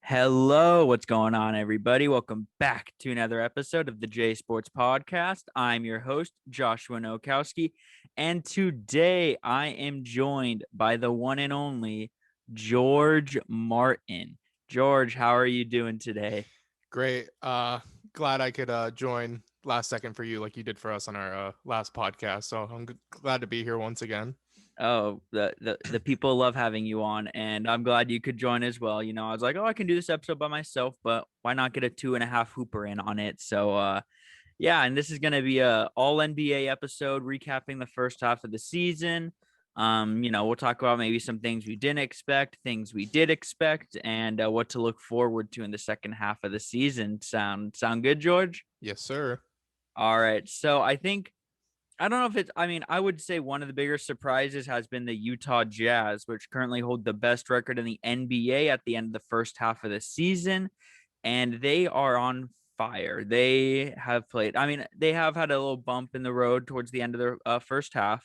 Hello, what's going on, everybody? Welcome back to another episode of the J Sports Podcast. I'm your host, Joshua Nowakowski, and today I am joined by the one and only George Martin. George, how are you doing today? Great. Glad I could join last second for you like you did for us on our last podcast. So I'm glad to be here once again. Oh, the people love having you on, and I'm glad you could join as well. I was like, oh, I can do this episode by myself, but why not get a 2.5 hooper in on it? So, yeah, and this is going to be a all NBA episode recapping the first half of the season. We'll talk about maybe some things we didn't expect, things we did expect, and what to look forward to in the second half of the season. Sound good, George? Yes, sir. All right. So I don't know if it's, I would say one of the bigger surprises has been the Utah Jazz, which currently hold the best record in the NBA at the end of the first half of the season. And they are on fire. They have played, they have had a little bump in the road towards the end of their first half,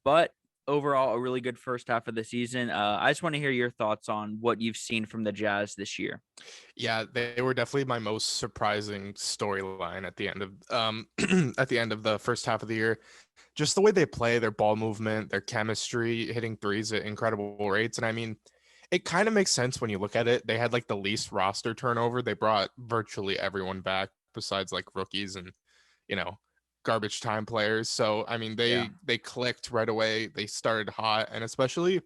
but overall, a really good first half of the season. I just want to hear your thoughts on what you've seen from the Jazz this year. Yeah, they were definitely my most surprising storyline at the end of at the end of the first half of the year. Just the way they play, their ball movement, their chemistry, hitting threes at incredible rates. And I mean, it kind of makes sense when you look at it. They had like the least roster turnover. They brought virtually everyone back besides like rookies and, you know, garbage time players. So I mean, Yeah. they clicked right away. They started hot, and especially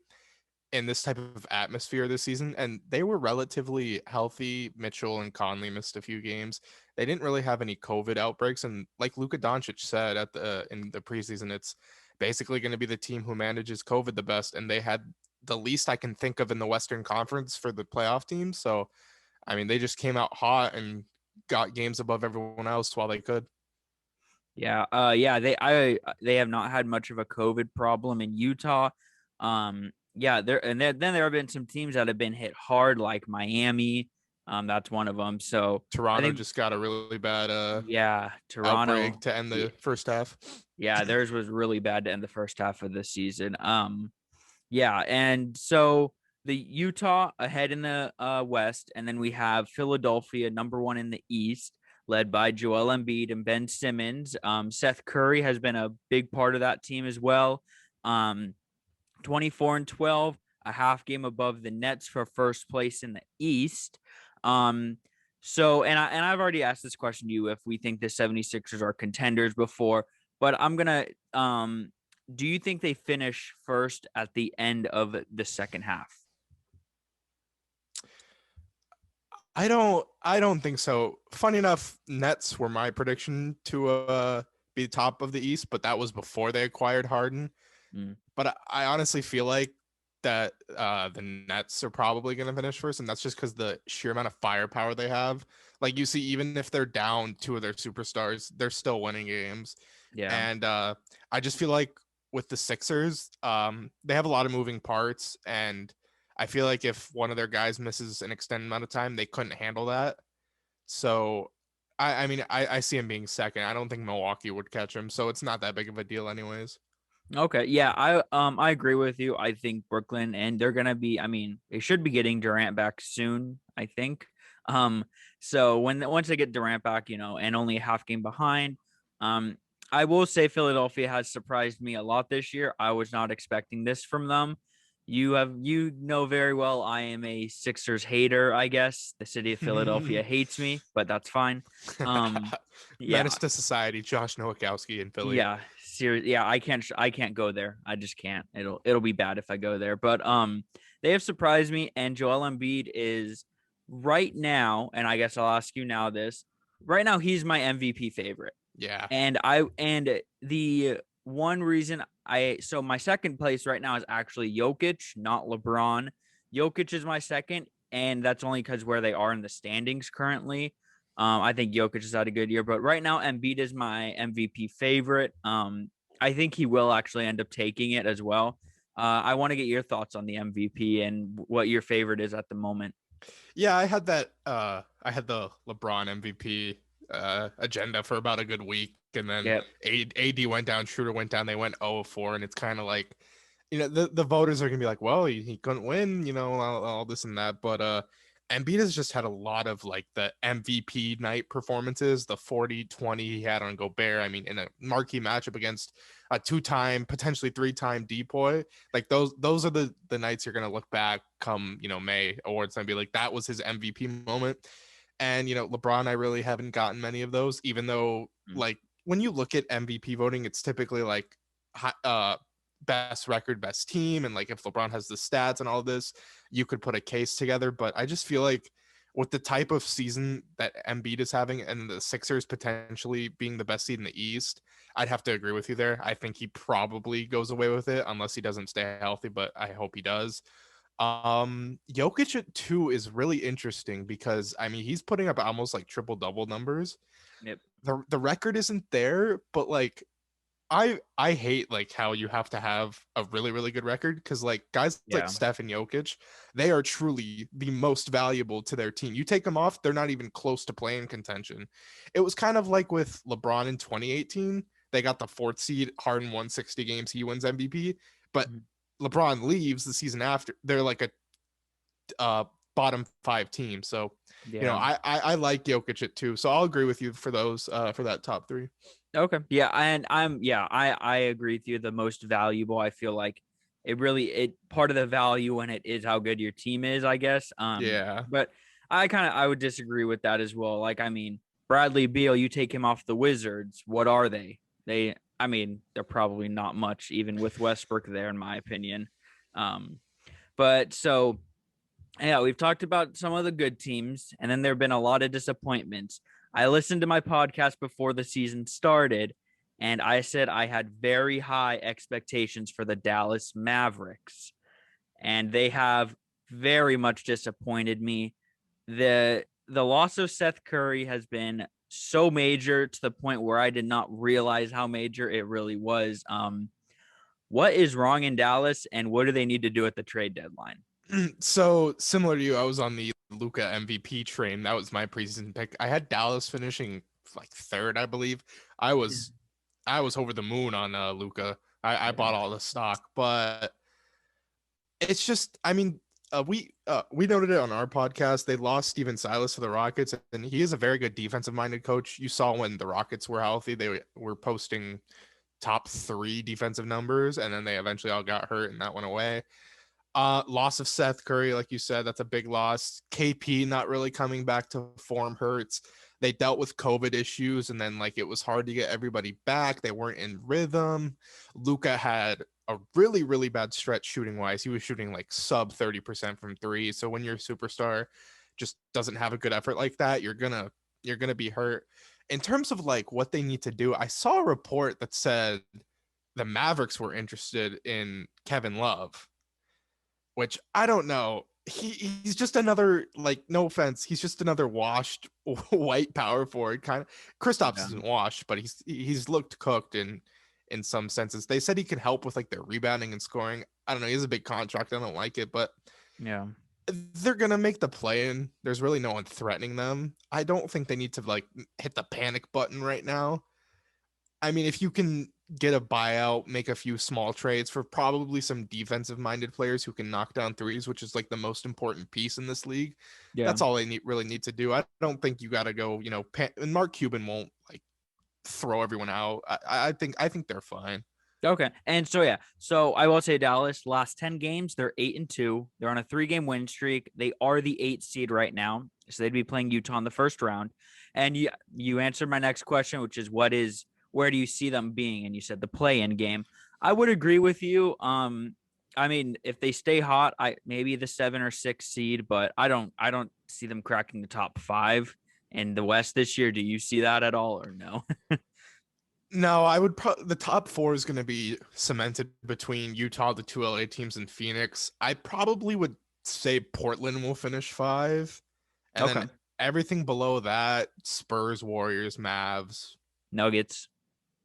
in this type of atmosphere this season, and they were relatively healthy. Mitchell and Conley missed a few games. They didn't really have any COVID outbreaks, and like Luka Doncic said at the in the preseason, it's basically going to be the team who manages COVID the best, and they had the least I can think of in the Western Conference for the playoff team. So, I mean, they just came out hot and got games above everyone else while they could. Yeah. They have not had much of a COVID problem in Utah. Yeah, then there have been some teams that have been hit hard, like Miami. That's one of them. So I Toronto think, just got a really bad yeah, outbreak Toronto. to end Yeah, the first half. yeah, theirs was really bad to end the first half of the season. Yeah, and so the Utah ahead in the West, and then we have Philadelphia number one in the East, led by Joel Embiid and Ben Simmons. Seth Curry has been a big part of that team as well. Um, 24-12, a half game above the Nets for first place in the East. And I've already asked this question to you if we think the 76ers are contenders before, but I'm gonna do you think they finish first at the end of the second half? I don't think so. Funny enough, Nets were my prediction to be top of the East, but that was before they acquired Harden. Mm, But I honestly feel like that the Nets are probably going to finish first, and that's just because the sheer amount of firepower they have. Like you see, even if they're down two of their superstars, they're still winning games. yeah. And I just feel like with the Sixers, they have a lot of moving parts, and I feel like if one of their guys misses an extended amount of time, they couldn't handle that. So I mean, I see him being second. I don't think Milwaukee would catch him, so it's not that big of a deal, anyways. Okay, yeah, I agree with you. I think Brooklyn and they're gonna be. They should be getting Durant back soon. I think. Um, so once they get Durant back, and only a half game behind, um, I will say Philadelphia has surprised me a lot this year. I was not expecting this from them. You know very well I am a Sixers hater. I guess the city of Philadelphia hates me, but that's fine. Um, Menace yeah, to society, Josh Nowakowski in Philly. yeah, seriously. Yeah, I can't go there. I just can't. It'll be bad if I go there. But they have surprised me, and Joel Embiid is right now, and I guess I'll ask you now this. Right now, he's my MVP favorite. Yeah. And the one reason so my second place right now is actually Jokic, not LeBron. Jokic is my second, and that's only because where they are in the standings currently. I think Jokic has had a good year, but right now Embiid is my MVP favorite. I think he will actually end up taking it as well. I want to get your thoughts on the MVP and what your favorite is at the moment. Yeah, I had that I had the LeBron MVP agenda for about a good week, and then Yep. AD went down, Schroeder went down, they went 0-4, and it's kind of like, the voters are gonna be like, well, he couldn't win, all this and that. But Embiid has just had a lot of like the MVP night performances, the 40-20 he had on Gobert. I mean, in a marquee matchup against a 2-time, potentially 3-time depoy, like those are the nights you're gonna look back come, May awards and be like, that was his MVP moment. And LeBron, I really haven't gotten many of those, even though Mm. like when you look at MVP voting, it's typically like best record, best team, and like if LeBron has the stats and all this, you could put a case together. But I just feel like with the type of season that Embiid is having and the Sixers potentially being the best seed in the East, I'd have to agree with you there. I think he probably goes away with it unless he doesn't stay healthy, but I hope he does. Jokic at 2 is really interesting because I mean he's putting up almost like triple double numbers. Yep. The record isn't there, but like I hate like how you have to have a really really good record because like guys like Yeah. Steph and Jokic, they are truly the most valuable to their team. You take them off, they're not even close to playing contention. It was kind of like with LeBron in 2018. They got the fourth seed. Harden won 60 games. He wins MVP. But Mhm. LeBron leaves the season after. They're like a bottom 5 team. So, Yeah. I like Jokic at 2. So I'll agree with you for those for that top 3. Okay. Yeah, and I agree with you. The most valuable, I feel like it part of the value when it is how good your team is, I guess. Yeah. But I would disagree with that as well. Like, I mean, Bradley Beal, you take him off the Wizards, what are they? I mean, they're probably not much, even with Westbrook there, in my opinion. Um, but so yeah, we've talked about some of the good teams, and then there have been a lot of disappointments. I listened to my podcast before the season started, and I said I had very high expectations for the Dallas Mavericks, and they have very much disappointed me. The loss of Seth Curry has been so major to the point where I did not realize how major it really was. What is wrong in Dallas, and what do they need to do at the trade deadline? So similar to you, I was on the Luka MVP train. That was my preseason pick. I had Dallas finishing like third, I believe. I was I was over the moon on Luka. I Yeah. bought all the stock, but it's just I mean we noted it on our podcast. They lost Steven Silas to the Rockets, and he is a very good defensive minded coach. You saw when the Rockets were healthy, they were posting top 3 defensive numbers, and then they eventually all got hurt, and that went away. Loss of Seth Curry, like you said, that's a big loss. KP not really coming back to form hurts. They dealt with COVID issues, and then like it was hard to get everybody back. They weren't in rhythm. Luka had a really, really bad stretch shooting wise. He was shooting like sub 30% from 3. So when your superstar just doesn't have a good effort like that, you're gonna be hurt. In terms of like what they need to do, I saw a report that said the Mavericks were interested in Kevin Love, which I don't know. He's just another, like, no offense, he's just another washed white power forward kind of. Kristaps Yeah. isn't washed, but he's looked cooked in some senses. They said he could help with like their rebounding and scoring. I don't know. He has a big contract. I don't like it, but Yeah. they're gonna make the play in. There's really no one threatening them. I don't think they need to like hit the panic button right now. I mean, if you can get a buyout, make a few small trades for probably some defensive minded players who can knock down threes, which is like the most important piece in this league. Yeah. That's all they really need to do. I don't think you got to go, and Mark Cuban won't like throw everyone out. I think they're fine. Okay. And so yeah, so I will say Dallas last 10 games, they're 8-2. They're on a 3-game win streak. They are the 8th seed right now. So they'd be playing Utah in the first round. And you answered my next question, which is where do you see them being? And you said the play-in game. I would agree with you. I mean, if they stay hot, I maybe the 7 or 6 seed, but I don't see them cracking the top 5 in the West this year. Do you see that at all or no? No, I would the top 4 is going to be cemented between Utah, the 2 LA teams, and Phoenix. I probably would say Portland will finish 5. And then Okay. everything below that, Spurs, Warriors, Mavs, Nuggets.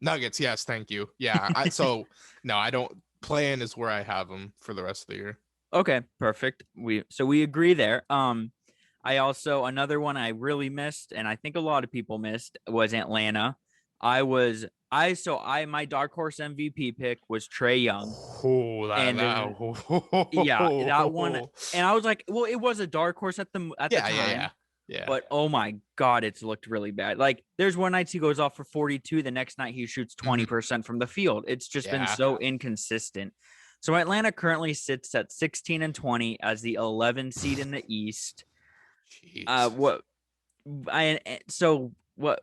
Nuggets. Yes, thank you. Yeah, so no, I don't. Play in is where I have them for the rest of the year. Okay, perfect. We agree there. I also another one I really missed, and I think a lot of people missed was Atlanta. I was My dark horse MVP pick was Trae Young. Oh, And yeah, that one. And I was like, well, it was a dark horse at the time. Yeah. But oh my God, it's looked really bad. Like there's one night he goes off for 42. The next night he shoots 20% from the field. It's just been so inconsistent. So Atlanta currently sits at 16-20 as the 11 seed in the East. Jeez.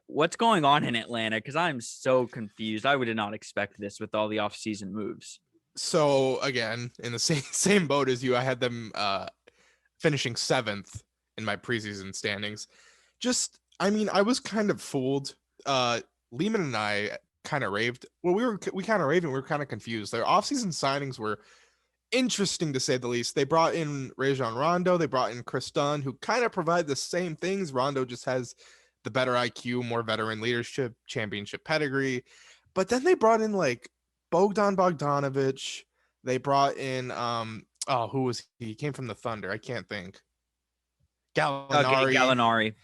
What's going on in Atlanta? Because I'm so confused. I would not expect this with all the offseason moves. So again, in the same boat as you, I had them finishing 7th in my preseason standings. I was kind of fooled. Lehman and I kind of raved. Well, we kind of raved and we were kind of confused. Their offseason signings were interesting to say the least. They brought in Rajon Rondo, they brought in Chris Dunn, who kind of provide the same things. Rondo just has the better IQ, more veteran leadership, championship pedigree. But then they brought in like Bogdan Bogdanovic. They brought in who was he? He came from the Thunder. I can't think. Gallinari.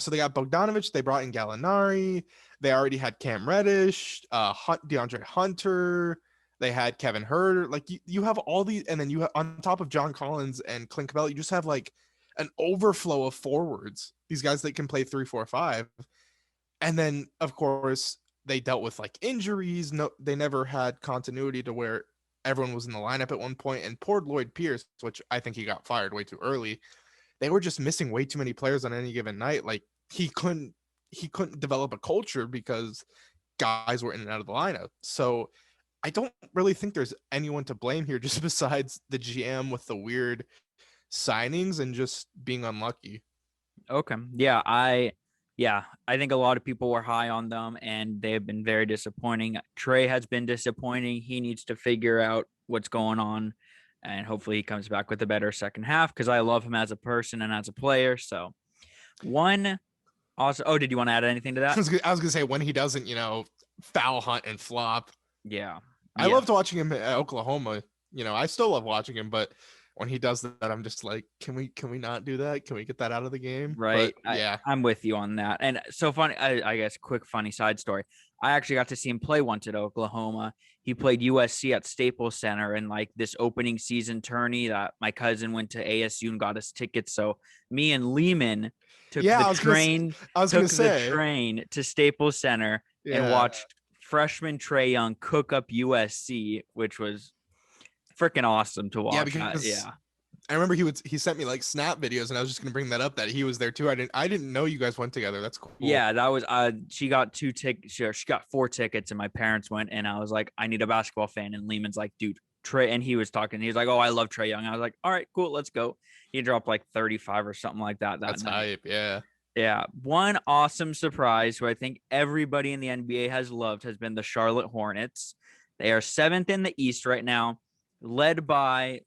So they got Bogdanovic. They brought in Gallinari. They already had Cam Reddish, DeAndre Hunter. They had Kevin Huerter. Like you have all these, and then you have on top of John Collins and Clint Capella, you just have like an overflow of forwards. These guys that can play 3, 4, 5. And then of course they dealt with like injuries. No, they never had continuity to where everyone was in the lineup at one point. And poor Lloyd Pierce, which I think he got fired way too early. They were just missing way too many players on any given night. Like he couldn't develop a culture because guys were in and out of the lineup. So I don't really think there's anyone to blame here just besides the GM with the weird signings and just being unlucky. Okay. Yeah, I think a lot of people were high on them and they have been very disappointing. Trae has been disappointing. He needs to figure out what's going on and hopefully he comes back with a better second half because I love him as a person and as a player. So did you want to add anything to that? I was gonna say when he doesn't, foul hunt and flop. Yeah. I loved watching him at Oklahoma. I still love watching him, but when he does that, I'm just like, can we not do that? Can we get that out of the game? Right. But, I'm with you on that. And so funny, I guess, quick funny side story. I actually got to see him play once at Oklahoma. He played USC at Staples Center in like this opening season tourney that my cousin went to ASU and got us tickets. So me and Lehman took the train to Staples Center and watched freshman Trae Young cook up USC, which was freaking awesome to watch. Yeah, because I remember he sent me like snap videos, and I was just gonna bring that up that he was there too. I didn't know you guys went together. That's cool. Yeah, that was she got 2 tickets. She got 4 tickets, and my parents went, and I was like, I need a basketball fan. And Lehman's like, dude, Trae, and he was talking. He was like, oh, I love Trae Young. I was like, all right, cool, let's go. He dropped like 35 or something like that. That's night. Hype, yeah. Yeah, one awesome surprise who I think everybody in the NBA has loved has been the Charlotte Hornets. They are 7th in the East right now, led by,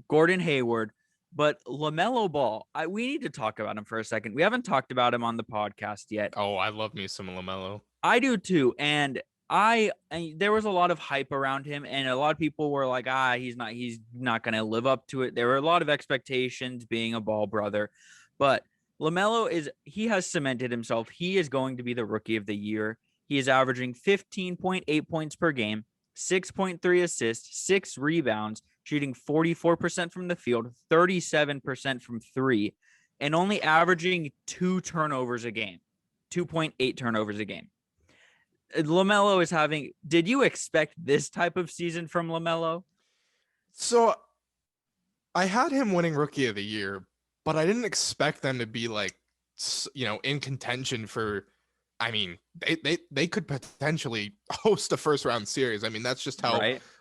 Gordon Hayward, but LaMelo Ball. We need to talk about him for a second. We haven't talked about him on the podcast yet. Oh, I love me some LaMelo. I do too, and there was a lot of hype around him, and a lot of people were like, he's not going to live up to it. There were a lot of expectations being a Ball brother, but LaMelo he has cemented himself. He is going to be the rookie of the year. He is averaging 15.8 points per game, 6.3 assists, 6 rebounds, shooting 44% from the field, 37% from 3, and only averaging 2 turnovers a game, 2.8 turnovers a game. LaMelo is having. Did you expect this type of season from LaMelo? So I had him winning rookie of the year, but I didn't expect them to be like, in contention for, they could potentially host a first round series. That's just how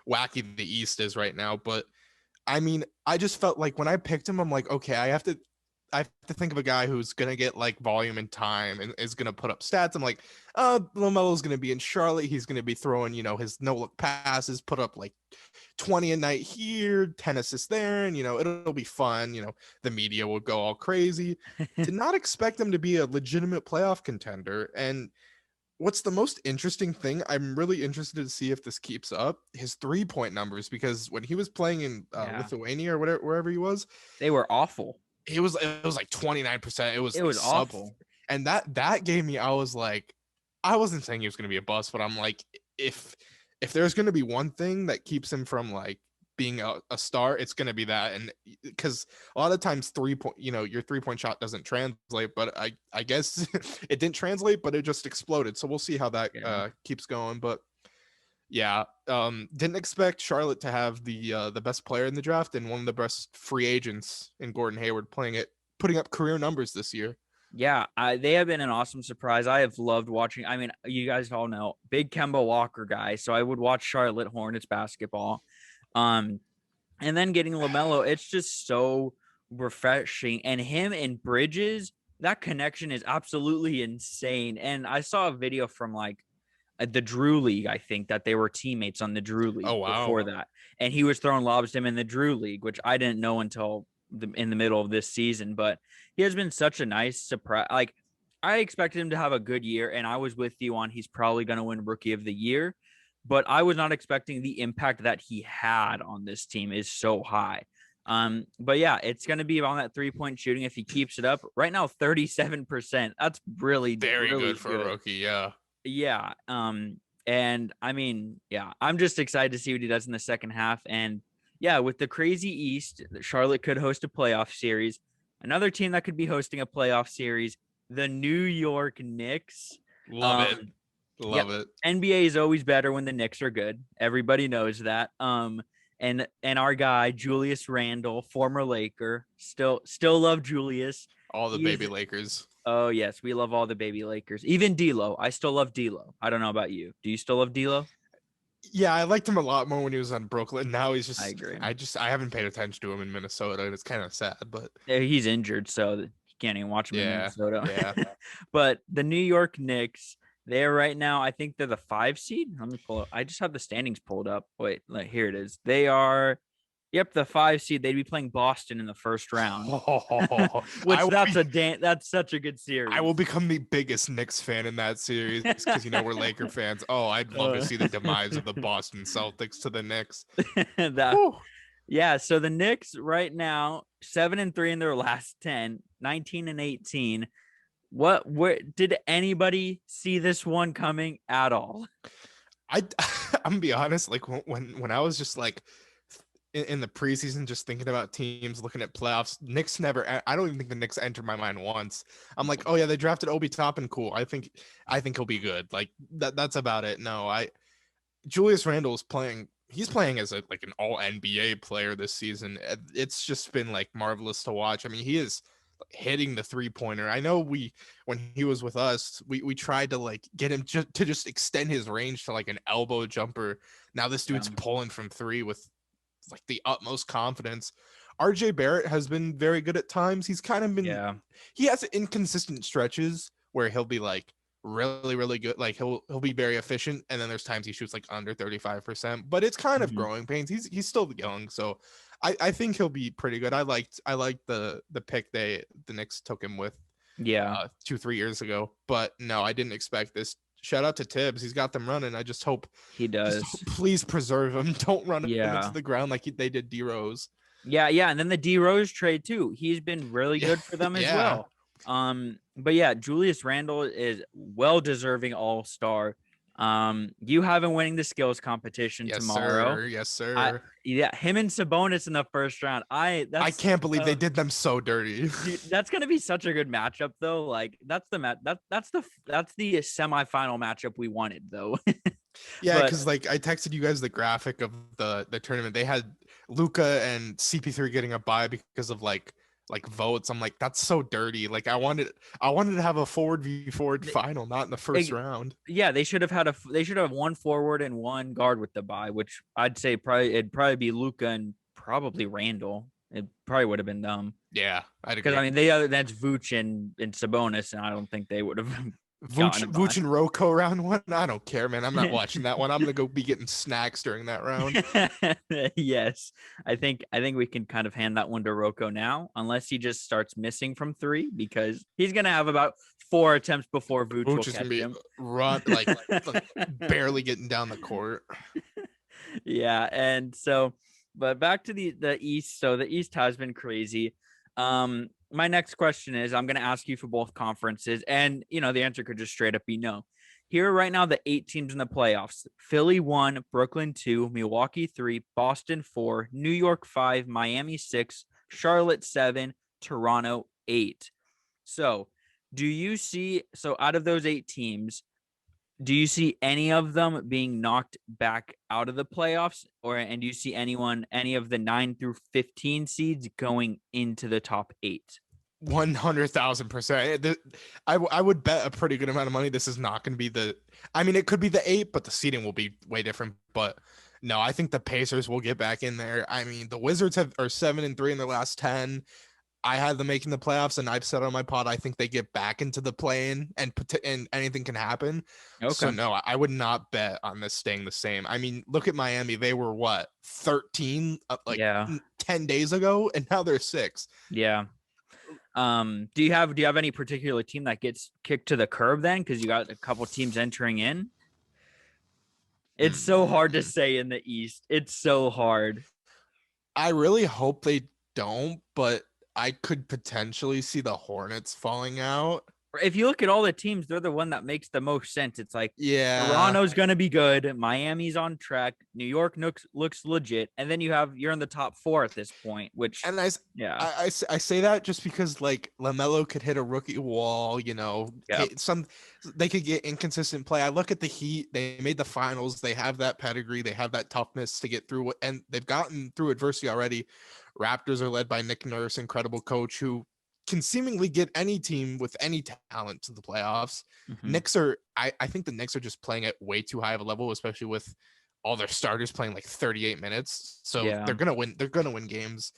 wacky the East is right now. But I just felt like when I picked him, I'm like, okay, I have to think of a guy who's going to get like volume and time and is going to put up stats. I'm like, LaMelo's going to be in Charlotte. He's going to be throwing, his no look passes, put up like 20 a night here, 10 assists there. And, it'll be fun. The media will go all crazy. Did not expect him to be a legitimate playoff contender. And what's the most interesting thing, I'm really interested to see if this keeps up, his 3-point numbers, because when he was playing in Lithuania or wherever he was, they were awful. It was like 29%. It was awful. And that gave me, I was like, I wasn't saying he was going to be a bust, but I'm like, if there's going to be one thing that keeps him from like being a star, it's going to be that. And because a lot of times 3 point, your 3 point shot doesn't translate, but I guess it didn't translate, but it just exploded. So we'll see how that Yeah. keeps going. But yeah, didn't expect Charlotte to have the best player in the draft and one of the best free agents in Gordon Hayward putting up career numbers this year. Yeah, they have been an awesome surprise. I have loved watching. I mean, you guys all know, big Kemba Walker guy, so I would watch Charlotte Hornets basketball. Um, and then getting LaMelo, it's just so refreshing. And him and Bridges, that connection is absolutely insane. And I saw a video from like the Drew League, I think that they were teammates on the Drew League Oh wow. before that. And he was throwing lobs to him in the Drew League, which I didn't know until in the middle of this season. But he has been such a nice surprise. Like, I expected him to have a good year, and I was with you on he's probably going to win Rookie of the Year. But I was not expecting the impact that he had on this team is so high. But yeah, it's going to be on that 3-point shooting if he keeps it up. Right now, 37%. That's really, Very really good for a good. rookie, yeah. Yeah. And I mean, yeah, I'm just excited to see what he does in the second half. And yeah, with the crazy East, Charlotte could host a playoff series. Another team that could be hosting a playoff series, the New York Knicks. Love it. Um, Love yep. it. NBA is always better when the Knicks are good. Everybody knows that. And our guy Julius Randle, former Laker, still love Julius. All the He baby is. Lakers. Oh yes, we love all the baby Lakers. Even D'Lo, I still love D'Lo. I don't know about you. Do you still love D'Lo? Yeah, I liked him a lot more when he was on Brooklyn. Now he's I just agree. I haven't paid attention to him in Minnesota, and it's kind of sad, but He's injured, so he can't even watch him in yeah. Minnesota. Yeah. But the New York Knicks, they're right now, I think they're the 5 seed. Let me pull up. I just have the standings pulled up. Wait, here it is. They are, yep, the 5 seed. They'd be playing Boston in the first round, Oh, which that's such a good I will series. become the biggest Knicks fan in that series because we're Laker fans. Oh, I'd love to Uh, see the demise of the Boston Celtics to the Knicks. that Whew. Yeah, so the Knicks right now 7-3 in their last 10, 19-18. Where did anybody see this one coming at all? I I'm gonna be honest. Like when I was just like in the preseason, just thinking about teams, looking at playoffs, Knicks never. I don't even think the Knicks entered my mind once. I'm like, oh yeah, they drafted Obi Toppin, cool. I think he'll be good. Like that's about it. No, Julius Randle is playing. He's playing as like an all NBA player this season. It's just been like marvelous to watch. I mean, he is hitting the 3-pointer. I know when he was with us, we tried to like get him to just extend his range to like an elbow jumper. Now this Yeah. dude's pulling from 3 with like the utmost confidence. RJ Barrett has been very good at times. He's kind of been Yeah. he has inconsistent stretches where he'll be like really really good, like he'll be very efficient, and then there's times he shoots like under 35%, but it's kind of Mhm. growing pains. He's still young, so I think he'll be pretty good. I liked the pick the Knicks took him with Yeah, 2-3 years ago, but no, I didn't expect this. Shout out to Tibbs. He's got them running. I he just does. hope, please preserve him. Don't run him into Yeah. the ground like they did D Rose. Yeah, and then the D Rose trade too. He's been really Yeah, good for them as yeah, well. But yeah, Julius Randle is well deserving all-star. You have him winning the skills competition yes tomorrow. sir, yes I sir. Yeah, him and Sabonis in the first round. I That's can't believe they did them so dirty. dude, that's gonna be such a good matchup though. Like that's the semifinal matchup we wanted though. Yeah, But because like I texted you guys the graphic of the tournament. They had Luca and CP3 getting a bye because of like votes. I'm like, that's so dirty. Like I wanted to have a forward v forward th- final, not in the first it, round. yeah, they should have one forward and one guard with the bye, which I'd say it'd probably be Luca and probably Randall. It probably would have been them Yeah, I'd because I agree. mean that's Vooch and Sabonis, and I don't think they would have Vooch, gotten a Vooch bye. and Rocco round one. I don't care, man. I'm not watching that one. I'm gonna go be getting snacks during that round. Yes, I think we can kind of hand that one to Rocco now, unless he just starts missing from 3 because he's gonna have about 4 attempts before Vooch will Vooch is gonna catch be him. run like barely getting down the court. Yeah, and so, but back to the East. So the East has been crazy. My next question is, I'm gonna ask you for both conferences, and the answer could just straight up be no. here are right now the 8 teams in the playoffs. Philly 1, Brooklyn 2, Milwaukee 3, Boston 4, New York 5, Miami 6, Charlotte 7, Toronto 8. So, out of those 8 teams, do you see any of them being knocked back out of the playoffs, and do you see any of the 9 through 15 seeds going into the top 8? 100,000%. I would bet a pretty good amount of money this is not going to be I mean, it could be the 8, but the seeding will be way different. But no, I think the Pacers will get back in there. I mean, the Wizards are 7-3 in their last 10. I had them making the playoffs, and I've said on my pod I think they get back into the play-in, and anything can happen. So Okay. no, I would not bet on this staying the same. I mean, look at Miami. They were what, 13 Yeah. 10 days ago, and now they're 6. Yeah. Do you have any particular team that gets kicked to the curb then? Because you got a couple teams entering in. It's so hard to say in the East. It's so hard. I really hope they don't, but I could potentially see the Hornets falling out. If you look at all the teams, they're the one that makes the most sense. It's like Yeah. Toronto's gonna be good, Miami's on track, New York looks legit, and then you're in the top 4 at this point. Which, And yeah, I say that just because like LaMelo could hit a rookie wall, yeah, they could get inconsistent play. I look at the Heat; they made the finals. They have that pedigree. They have that toughness to get through, and they've gotten through adversity already. Raptors are led by Nick Nurse, incredible coach who can seemingly get any team with any talent to the playoffs. mm-hmm. I think the Knicks are just playing at way too high of a level, especially with all their starters playing like 38 minutes. So Yeah, they're gonna win. They're gonna win games.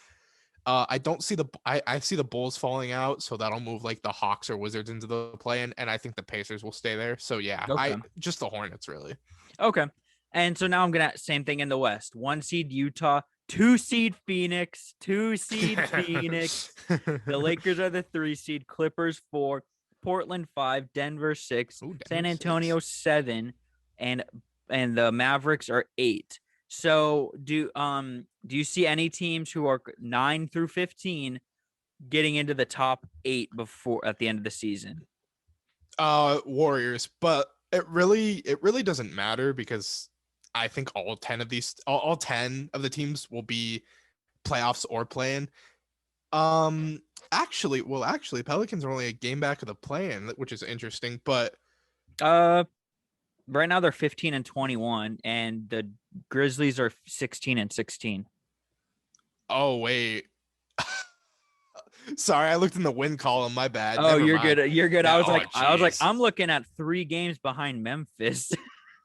I don't see I see the Bulls falling out, so that'll move like the Hawks or Wizards into the play-in, and I think the Pacers will stay there. So yeah, okay, I just the Hornets really. okay. And so now I'm gonna same thing in the West. 1 seed Utah, 2 seed Phoenix, 2 seed Phoenix. The Lakers are the 3 seed, Clippers 4, Portland 5, Denver 6, Ooh, San Denver Antonio 6. 7, and the Mavericks are 8. So do you see any teams who are 9 through 15 getting into the top 8 before at the end of the season? Warriors, but it really doesn't matter because I think all 10 of the teams will be playoffs or play-in. Actually, Pelicans are only a game back of the play-in, which is interesting. But Uh right now they're 15 and 21 and the Grizzlies are 16 and 16. oh wait, sorry, I looked in the win column. My bad. Oh, Never you're mind. good. You're good. Now, jeez. I'm looking at 3 games behind Memphis.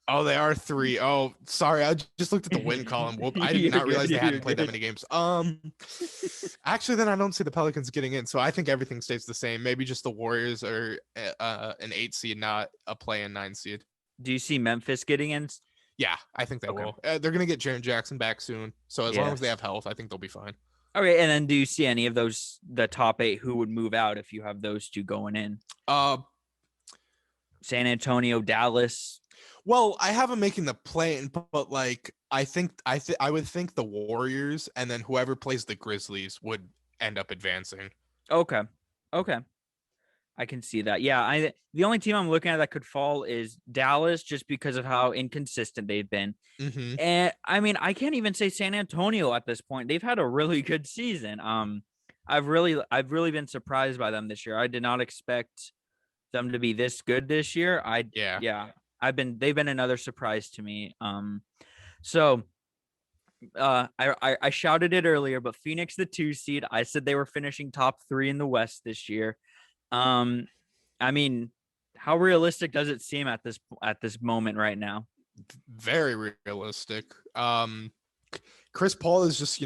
Oh, they are 3. Oh, sorry. I just looked at the win column. Whoop. I did You're not realize good. they You're hadn't played that good. many games. Actually, then I don't see the Pelicans getting in. So I think everything stays the same. Maybe just the Warriors are an 8 seed, not a play-in 9 seed. Do you see Memphis getting in? Yeah, I think they Okay. will. They're gonna get Jaren Jackson back soon. So as long as they Yes. have health, I think they'll be fine. Okay, and then do you see any of the top 8 who would move out if you have those 2 going in? Uh, San Antonio, Dallas. well, I have them making the play-in, but like I would think the Warriors and then whoever plays the Grizzlies would end up advancing. Okay. Okay. I can see that. Yeah, the only team I'm looking at that could fall is Dallas just because of how inconsistent they've been. Mm-hmm. And I mean, I can't even say San Antonio at this point. They've had a really good season. I've really been surprised by them this year. I did not expect them to be this good this year. Yeah. Yeah, they've been another surprise to me. So I shouted it earlier, but Phoenix the 2 seed. I said they were finishing top 3 in the West this year. I mean, how realistic does it seem at this moment right now? Very realistic. Chris Paul is just,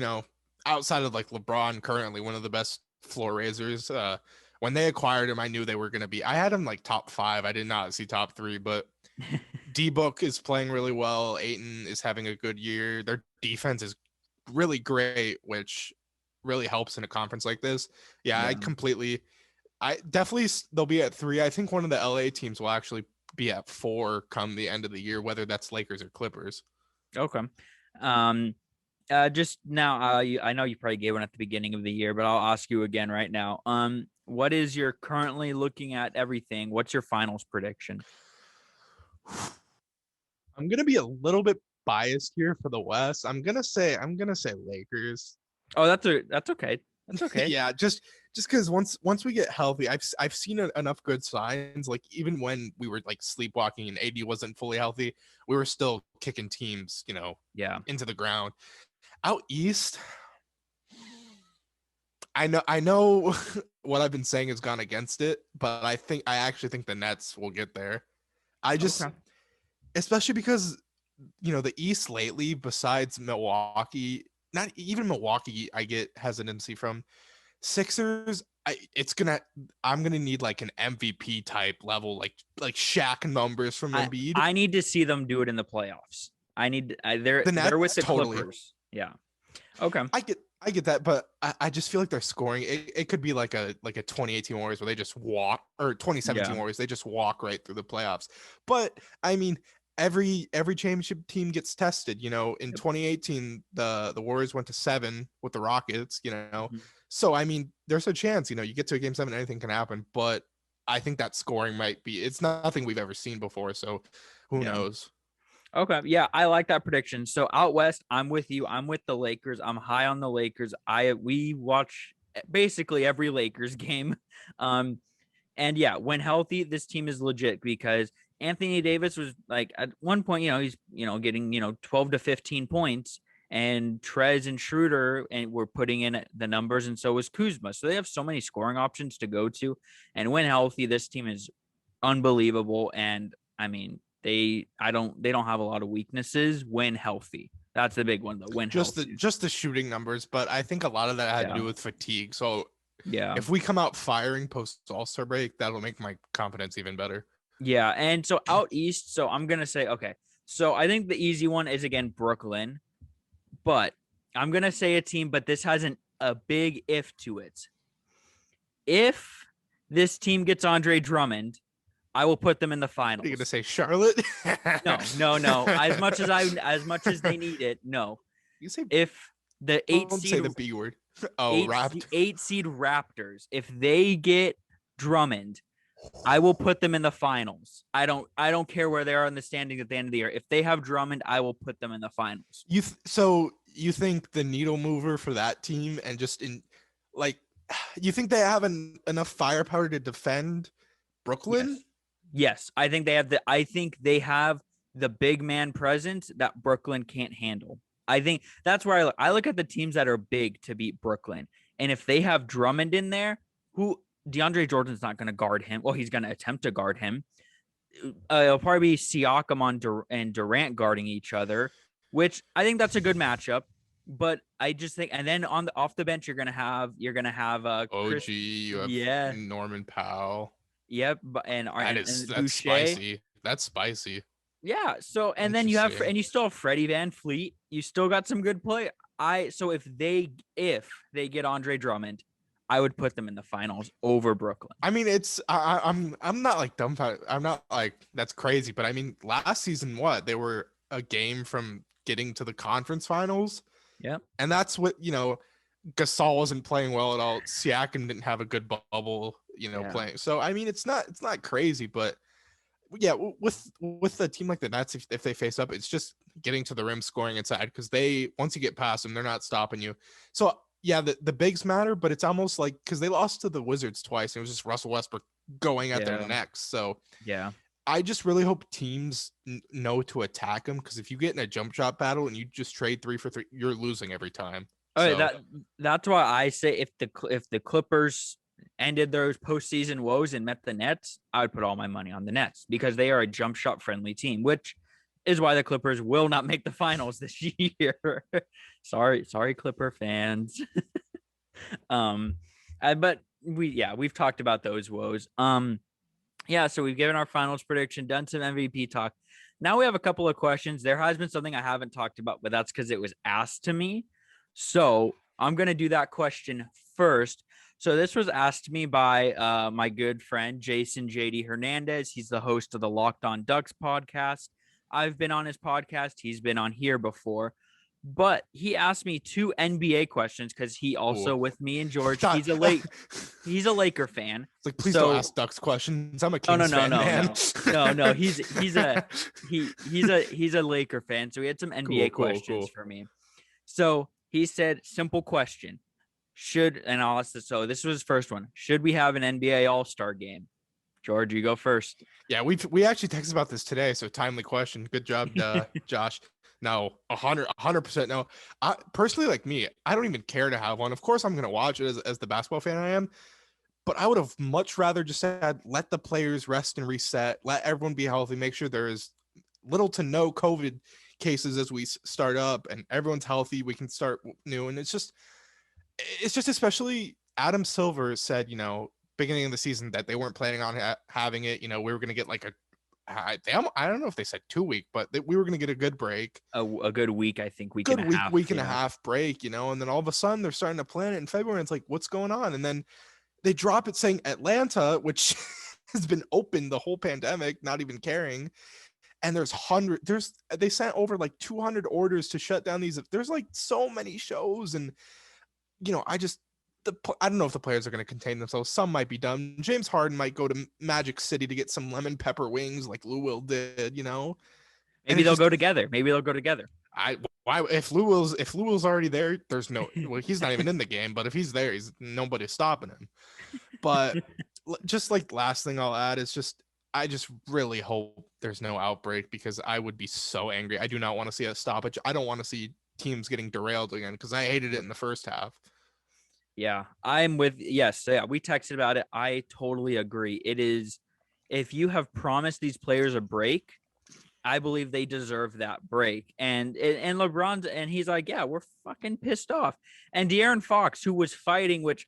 outside of like LeBron currently one of the best floor raisers. When they acquired him, I knew they were going to be, I had him like top 5. I did not see top 3, but D-Book is playing really well. Ayton is having a good year. Their defense is really great, which really helps in a conference like this. Yeah. I definitely, they'll be at 3. I think one of the LA teams will actually be at 4 come the end of the year, whether that's Lakers or Clippers. Okay. Just now, I know you probably gave one at the beginning of the year, but I'll ask you again right now. What is your currently looking at everything? What's your finals prediction? I'm gonna be a little bit biased here for the West. I'm gonna say Lakers. Oh, that's okay. That's okay. Yeah, just because once we get healthy, I've seen enough good signs. Like even when we were like sleepwalking and AD wasn't fully healthy, we were still kicking teams, Yeah. into the ground. Out east, I know what I've been saying has gone against it, but I actually think the Nets will get there. I just Okay. especially because the East lately, besides Milwaukee, not even Milwaukee, I get hesitancy from. Sixers, I'm gonna need like an MVP type level, like Shaq numbers from I Embiid. I need to see them do it in the playoffs. The They're with Nets the totally. Clippers. Yeah. Okay. I get that, but I just feel like they're scoring. It could be like a 2018 Warriors where they just walk, or 2017 Yeah. Warriors, they just walk right through the playoffs. But I mean, every championship team gets tested. In Yep. 2018, the Warriors went to 7 with the Rockets. Mhm. So I mean, there's a chance. You get to a game 7, anything can happen. But I think that scoring might be. It's nothing we've ever seen before. So who Yeah. knows? Okay. Yeah, I like that prediction. So out west, I'm with you. I'm with the Lakers. I'm high on the Lakers. We watch basically every Lakers game. Um, and yeah, when healthy, this team is legit because Anthony Davis was like at one point, he's getting 12 to 15 points, and Trez and Schroeder and were putting in the numbers, and so was Kuzma. So they have so many scoring options to go to, and when healthy, this team is unbelievable. And I mean, they don't have a lot of weaknesses when healthy. That's the big one though. When just the healthy, just the shooting numbers, but I think a lot of that had to yeah, do with fatigue. So yeah. if we come out firing post All-Star break, that'll make my confidence even better. Yeah, and so out east, so I'm gonna say okay. So I think the easy one is again Brooklyn, but I'm gonna say a team, but this has a big if to it. If this team gets Andre Drummond, I will put them in the What are you gonna finals. say, Charlotte? No, no, no. As much as they need it, no. You say If the don't say the B word. Oh, Rapt. eight seed Raptors, if they get Drummond, I will put them in the finals. I don't care where they are in the standings at the end of the year. If they have Drummond, I will put them in the finals. So you think the needle mover for that team and just in like you think they have enough firepower to defend Brooklyn? Yes. Yes. I think they have the big man presence that Brooklyn can't handle. I think that's where I look at the teams that are big to beat Brooklyn. And if they have Drummond in there, who DeAndre Jordan's not going to guard him. Well, he's going to attempt to guard him. It'll probably be Siakam and Durant guarding each other, which I think that's a good matchup. But I just think, and then off the bench, you're gonna have Chris, OG, you have yeah, Norman Powell. yep, and That's Boucher, spicy. That's spicy. yeah. So and then Interesting. you still have Freddie Van Fleet. You still got some good play. So if they get Andre Drummond, I would put them in the finals over Brooklyn. I mean, I'm not like dumbfounded. I'm not like that's crazy, but I mean, last season, what they were a game from getting to the conference finals, Yep. and that's what Gasol wasn't playing well at all. Siakam didn't have a good bubble, Yeah. playing. So I mean, it's not crazy, but yeah, with a team like the Nets, if they face up, it's just getting to the rim, scoring inside because once you get past them, they're not stopping you. So yeah, the bigs matter, but it's almost like because they lost to the Wizards twice, and it was just Russell Westbrook going at their Yeah. necks. So Yeah. I just really hope teams know to attack them because if you get in a jump shot battle and you just trade 3 for 3, you're losing every time. All right, So that's why I say if the Clippers ended their postseason woes and met the Nets, I would put all my money on the Nets because they are a jump shot friendly team, which is why the Clippers will not make the finals this year. Sorry, Clipper fans. um, but we've talked about those woes. Yeah, so we've given our finals prediction, done some MVP talk. Now we have a couple of questions. There has been something I haven't talked about, but that's because it was asked to me. So I'm going to do that question first. So this was asked to me by my good friend, Jason JD Hernandez. He's the host of the Locked On Ducks podcast. I've been on his podcast. He's been on here before. But he asked me 2 NBA questions because he Ooh. also with me and George. Not, He's a Laker fan. it's like, please don't So ask Ducks questions. I'm a no, no, Kings no, fan, no, man. no, no, no. He's a Laker fan. So he had some NBA Cool, cool, questions cool. for me. So he said, simple question. And I'll ask this. So this was his first one. Should we have an NBA All-Star game? George, you go first. Yeah, we actually texted about this today, so timely question. Good job, Josh. No, 100% no. I personally, like me, I don't even care to have one. Of course, I'm gonna watch it as the basketball fan I am, but I would have much rather just said let the players rest and reset, let everyone be healthy, make sure there is little to no COVID cases as we start up, and everyone's healthy. We can start new, and it's just especially Adam Silver said, beginning of the season that they weren't planning on having it. We were going to get like I don't know if they said 2 week, but we were going to get a good break, A good week, I think, week and good a week, half. week and a Yeah. half break, and then all of a sudden they're starting to plan it in February. And it's like, what's going on? And then they drop it saying Atlanta, which has been open the whole pandemic, not even caring. And they sent over like 200 orders to shut down these. There's like so many shows, and I don't know if the players are going to contain themselves. Some might be done. James Harden might go to Magic City to get some lemon pepper wings like Lou Will did, and Maybe it's they'll just go together. Maybe they'll go together. why if Lou Will's already there, there's no, well, he's not even in the game, but if he's there, he's nobody's stopping him. But just like last thing I'll add is I just really hope there's no outbreak, because I would be so angry. I do not want to see a stoppage. I don't want to see teams getting derailed again, because I hated it in the first half. Yeah, yes. Yeah, we texted about it. I totally agree. It is, if you have promised these players a break, I believe they deserve that break. And LeBron's, and he's like, yeah, we're fucking pissed off. And De'Aaron Fox, who was fighting, which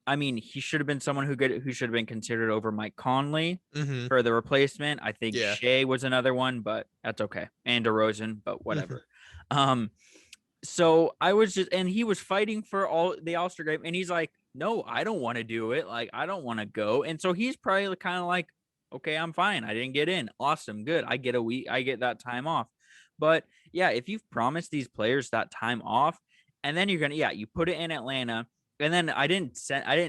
I mean, he should have been someone who should have been considered over Mike Conley Mm-hmm. for the replacement. I think Yeah. Shea was another one, but that's okay. And DeRozan, but whatever. So I was just, and he was fighting for the All-Star game, and he's like, no, I don't want to do it. Like, I don't want to go. And so he's probably kind of like, okay, I'm fine. I didn't get in. Awesome. Good. I get a week. I get that time off. But yeah, if you've promised these players that time off, and then you're going to, yeah, you put it in Atlanta. And then I didn't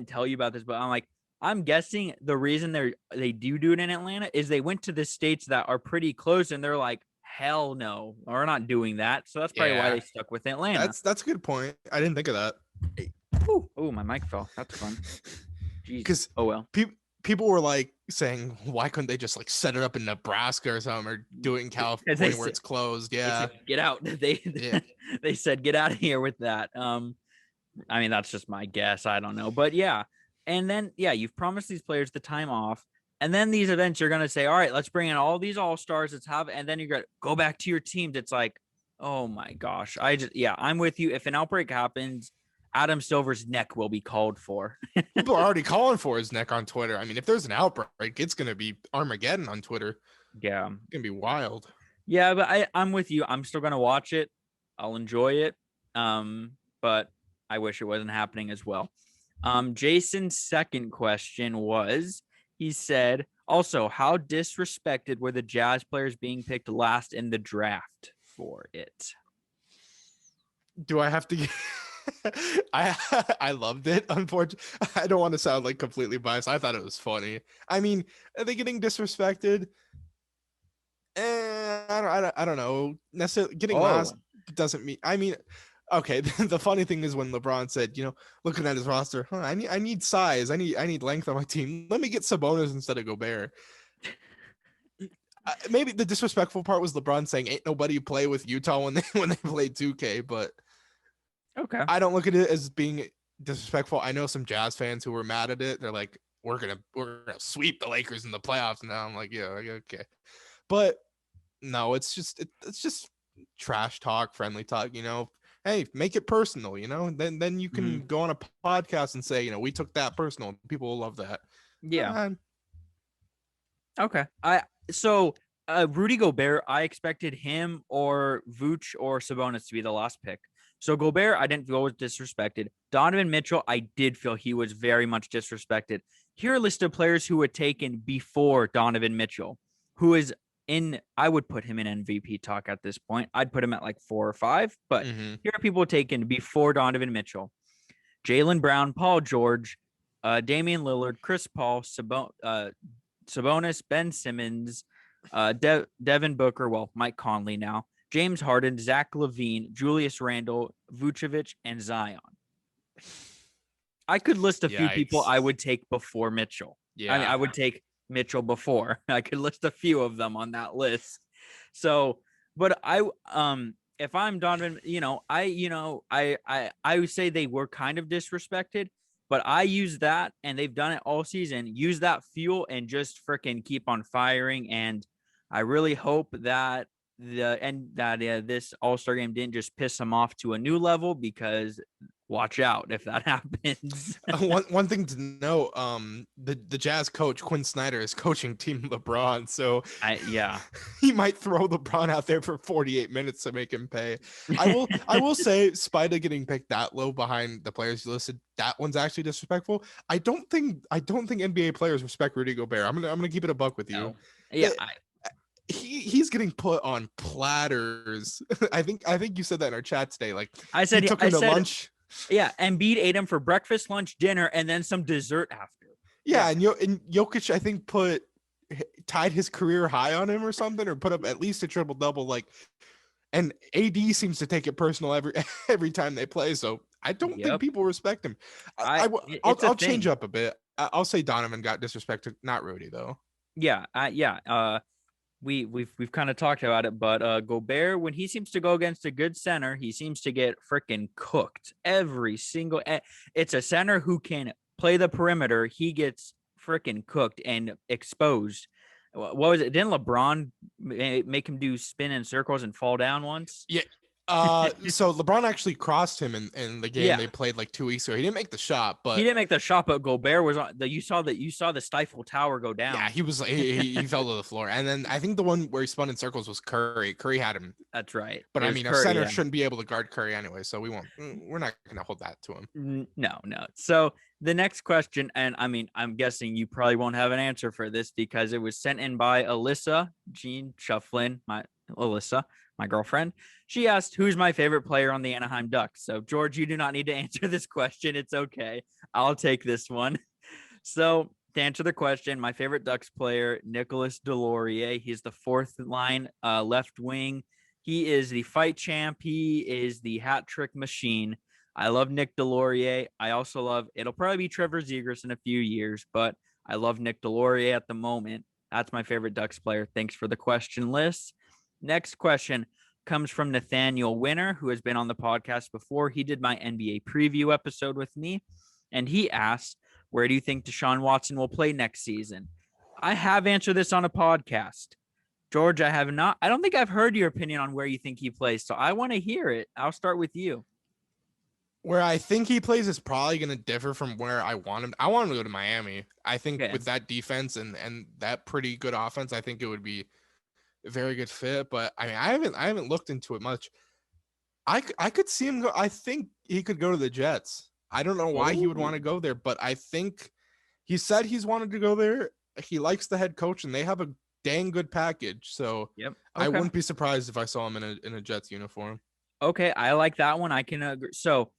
tell you about this, but I'm like, I'm guessing the reason they do it in Atlanta is they went to the states that are pretty close, and they're like, hell no, we're not doing that. So that's probably why Yeah. they stuck with Atlanta. That's a good point. I didn't think of that. Oh, my mic fell. That's fun. Jeez. Because Oh well. people were like saying, why couldn't they just like set it up in Nebraska or something, or do it in California where it's closed? Yeah. Said, get out. Yeah. They said get out of here with that. I mean, that's just my guess. I don't know. But yeah. And then yeah, you've promised these players the time off. And then these events, you're gonna say, all right, let's bring in all these all-stars. Let's have, and then you're gonna go back to your teams. It's like, oh my gosh. I'm with you. If an outbreak happens, Adam Silver's neck will be called for. People are already calling for his neck on Twitter. I mean, if there's an outbreak, it's gonna be Armageddon on Twitter. Yeah. It's gonna be wild. Yeah, but I'm with you. I'm still gonna watch it. I'll enjoy it. But I wish it wasn't happening as well. Jason's second question was, he said, also, how disrespected were the Jazz players being picked last in the draft for it? Do I have to I loved it. Unfortunately, I don't want to sound like completely biased. I thought it was funny. I mean, are they getting disrespected? I don't know. Necessarily getting last doesn't mean. I mean, okay. The funny thing is when LeBron said, looking at his roster, I need size. I need length on my team. Let me get Sabonis instead of Gobert. Maybe the disrespectful part was LeBron saying, "Ain't nobody play with Utah when they played 2K," but okay, I don't look at it as being disrespectful. I know some Jazz fans who were mad at it. They're like, "We're gonna sweep the Lakers in the playoffs," and now I'm like, "Yeah, okay," but no, it's just trash talk, friendly talk. Hey, make it personal. Then you can go on a podcast and say, we took that personal. People will love that. Yeah. Okay. Rudy Gobert, I expected him or Vooch or Sabonis to be the last pick. So Gobert, I didn't feel was disrespected. Donovan Mitchell, I did feel he was very much disrespected. Here are a list of players who were taken before Donovan Mitchell, who is I would put him in MVP talk at this point. I'd put him at like 4 or 5, but Mm-hmm. here are people taken before Donovan Mitchell: Jaylen Brown, Paul George, Damian Lillard, Chris Paul, Sabonis, Ben Simmons, Devin Booker, well, Mike Conley now, James Harden, Zach LaVine, Julius Randle, Vucevic, and Zion. I could list a few people Yikes. I would take before Mitchell. I mean, Yeah. I would take Mitchell before. I could list a few of them on that list. So, but if I'm Donovan, I would say they were kind of disrespected, but I use that, and they've done it all season. Use that fuel and just freaking keep on firing. And I really hope that this All-Star game didn't just piss them off to a new level, because watch out if that happens. One thing to know, the Jazz coach Quinn Snyder is coaching Team LeBron, so he might throw LeBron out there for 48 minutes to make him pay. I will say Spida getting picked that low behind the players you listed, that one's actually disrespectful. I don't think NBA players respect Rudy Gobert. I'm gonna keep it a buck with you. No. Yeah, he's getting put on platters. I think you said that in our chat today. Like, I said, he took him to lunch. Yeah, Embiid ate him for breakfast, lunch, dinner, and then some dessert after. Yeah, and Jokic, I think, tied his career high on him or something, or put up at least a triple double. Like, and AD seems to take it personal every time they play. So I don't think people respect him. I'll change up a bit. I'll say Donovan got disrespected, not Rudy though. Yeah. We've kind of talked about it, but Gobert, when he seems to go against a good center, he seems to get freaking cooked every single. It's a center who can play the perimeter. He gets freaking cooked and exposed. What was it? Didn't LeBron make him do spin in circles and fall down once? Yeah. So LeBron actually crossed him in the game they played like 2 weeks ago. He didn't make the shot, but Gobert was on the. You saw the Stifle Tower go down. Yeah, he fell to the floor, and then I think the one where he spun in circles was Curry. Curry had him. That's right. But I mean, a center shouldn't be able to guard Curry anyway, so we're not gonna hold that to him. No. So the next question, and I mean, I'm guessing you probably won't have an answer for this because it was sent in by Alyssa Jean Shufflin, my girlfriend. She asked, who's my favorite player on the Anaheim Ducks? So, George, you do not need to answer this question. It's okay. I'll take this one. So, to answer the question, my favorite Ducks player, Nicolas Delorier. He's the fourth line left wing. He is the fight champ. He is the hat trick machine. I love Nick Delorier. I also love, it'll probably be Trevor Zegras in a few years, but I love Nick Delorier at the moment. That's my favorite Ducks player. Thanks for the question, Liz. Next question comes from Nathaniel Winner, who has been on the podcast before. He did my NBA preview episode with me, and he asked, where do you think Deshaun Watson will play next season? I have answered this on a podcast. George, I have not. I don't think I've heard your opinion on where you think he plays, so I want to hear it. I'll start with you. Where I think he plays is probably going to differ from where I want him. I want him to go to Miami. I think with that defense and that pretty good offense, I think it would be a very good fit. But I mean, I haven't looked into it much. I could see him go. I think he could go to the Jets. I don't know why he would want to go there, but I think he said he's wanted to go there. He likes the head coach, and they have a dang good package. So I wouldn't be surprised if I saw him in a Jets uniform. Okay, I like that one. I can agree. So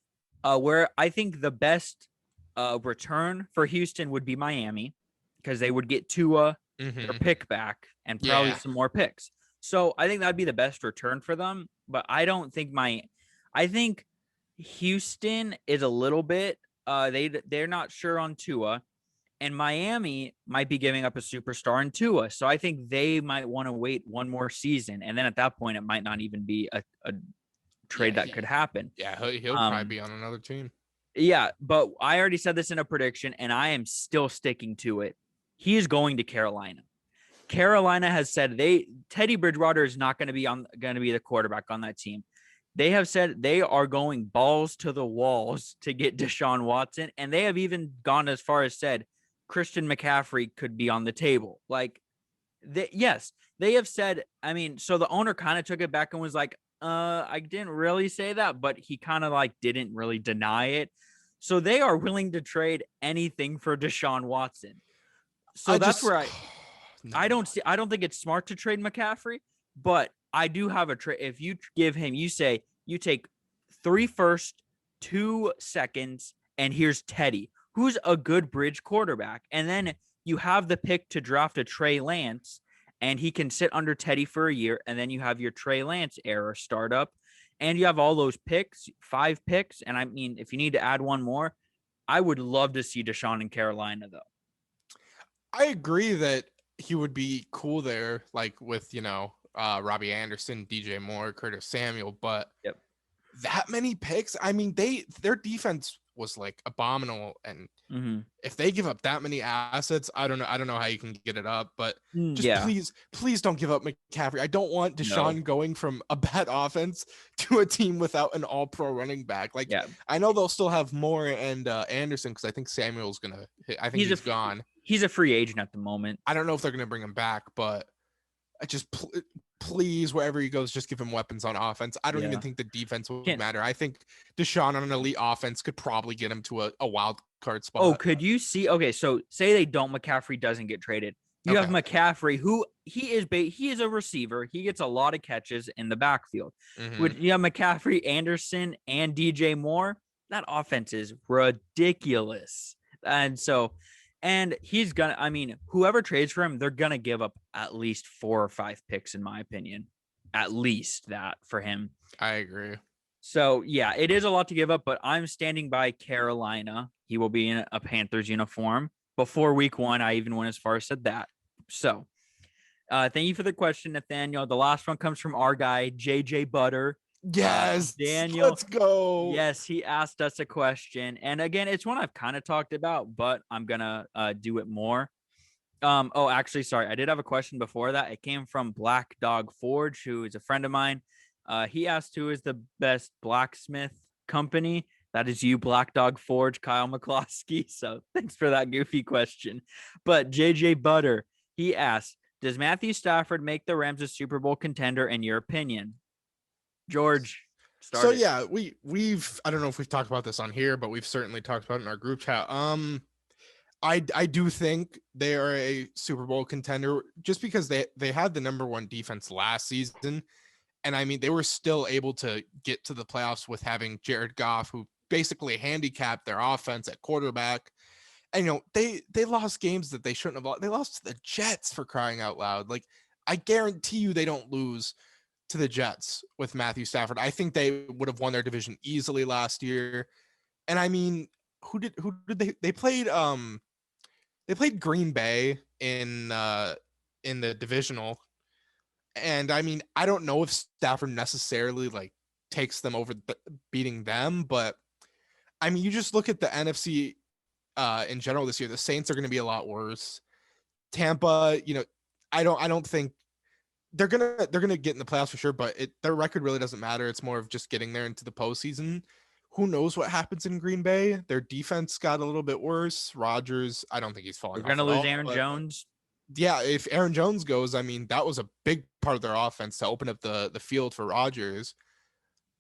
where I think the best return for Houston would be Miami, because they would get Tua, their pick back, and probably some more picks. So I think that'd be the best return for them. But I don't think I think Houston is a little bit they're not sure on Tua, and Miami might be giving up a superstar in Tua. So I think they might want to wait one more season, and then at that point it might not even be a trade that could happen. Yeah, he'll probably be on another team. Yeah, but I already said this in a prediction, and I am still sticking to it. He is going to Carolina. Carolina has said Teddy Bridgewater is not going to be the quarterback on that team. They have said they are going balls to the walls to get Deshaun Watson, and they have even gone as far as said Christian McCaffrey could be on the table. Like, they have said. I mean, so the owner kind of took it back and was like, I didn't really say that, but he kind of like didn't really deny it. So they are willing to trade anything for Deshaun Watson. So No. I don't think it's smart to trade McCaffrey, but I do have a trade. If you give him, you say you take 3 firsts, 2 seconds, and here's Teddy, who's a good bridge quarterback. And then you have the pick to draft a Trey Lance, and he can sit under Teddy for a year. And then you have your Trey Lance era startup, and you have all those picks, 5 picks. And I mean, if you need to add one more, I would love to see Desean in Carolina, though. I agree that he would be cool there, like with, Robbie Anderson, DJ Moore, Curtis Samuel, but Yep. that many picks, I mean, their defense was like abominable, and if they give up that many assets, I don't know how you can get it up, but just please don't give up McCaffrey. I don't want Desean going from a bad offense to a team without an all-pro running back. Like, I know they'll still have Moore and Anderson, because I think Samuel's gonna hit. I think he's gone. He's a free agent at the moment. I don't know if they're gonna bring him back, but I just please, wherever he goes, just give him weapons on offense. I don't even think the defense would matter. I think Desean on an elite offense could probably get him to a wild card spot. Oh, could you see? Okay, so say they don't, McCaffrey doesn't get traded. You have McCaffrey, who he is a receiver. He gets a lot of catches in the backfield. Would you have McCaffrey, Anderson, and DJ Moore? That offense is ridiculous. And he's gonna, I mean, whoever trades for him, they're gonna give up at least 4 or 5 picks, in my opinion. At least that for him. I agree. So yeah, it is a lot to give up, but I'm standing by Carolina. He will be in a Panthers uniform. Before week 1, I even went as far as said that. So thank you for the question, Nathaniel. The last one comes from our guy, JJ Butter. Yes, Daniel. Let's go. Yes, he asked us a question. And again, it's one I've kind of talked about, but I'm going to do it more. Actually, sorry. I did have a question before that. It came from Black Dog Forge, who is a friend of mine. He asked who is the best blacksmith company. That is you, Black Dog Forge, Kyle McCloskey. So thanks for that goofy question. But JJ Butter, he asked, does Matthew Stafford make the Rams a Super Bowl contender in your opinion? George, start. So yeah, we've I don't know if we've talked about this on here, but we've certainly talked about it in our group chat. I do think they are a Super Bowl contender just because they had the number 1 defense last season, and I mean they were still able to get to the playoffs with having Jared Goff, who basically handicapped their offense at quarterback. And they lost games that they shouldn't have lost. They lost to the Jets, for crying out loud. Like, I guarantee you they don't lose to the Jets with Matthew Stafford. I think they would have won their division easily last year. And I mean, who did they played Green Bay in the divisional. And I mean, I don't know if Stafford necessarily like takes them over beating them, but I mean, you just look at the NFC in general this year. The Saints are going to be a lot worse. Tampa, I don't think they're gonna get in the playoffs for sure, but their record really doesn't matter. It's more of just getting there into the postseason. Who knows what happens in Green Bay? Their defense got a little bit worse. Rodgers, I don't think he's falling. They're gonna lose Aaron Jones. Yeah, if Aaron Jones goes, I mean, that was a big part of their offense to open up the field for Rodgers.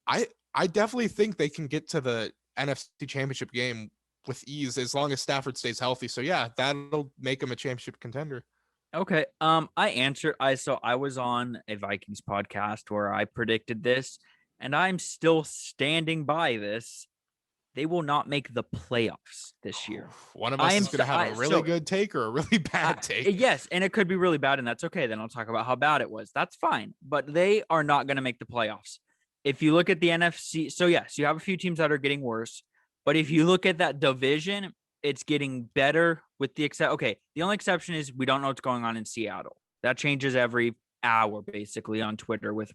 I definitely think they can get to the NFC Championship game with ease as long as Stafford stays healthy. So yeah, that'll make them a championship contender. Okay. I was on a Vikings podcast where I predicted this, and I'm still standing by this. They will not make the playoffs this year. One of us is going to have a really good take or a really bad take. Yes, and it could be really bad, and that's okay. Then I'll talk about how bad it was. That's fine. But they are not going to make the playoffs. If you look at the NFC, so yes, you have a few teams that are getting worse. But if you look at that division, it's getting better with the the only exception is we don't know what's going on in Seattle. That changes every hour basically on Twitter with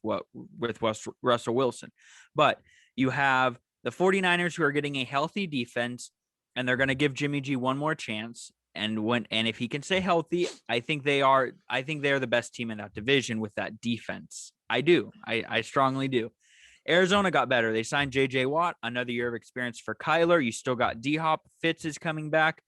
Russell Wilson. But you have the 49ers who are getting a healthy defense, and they're going to give Jimmy G one more chance. And if he can stay healthy, I think they are the best team in that division with that defense. I do. I strongly do. Arizona got better. They signed J.J. Watt, another year of experience for Kyler. You still got D-Hop. Fitz is coming back.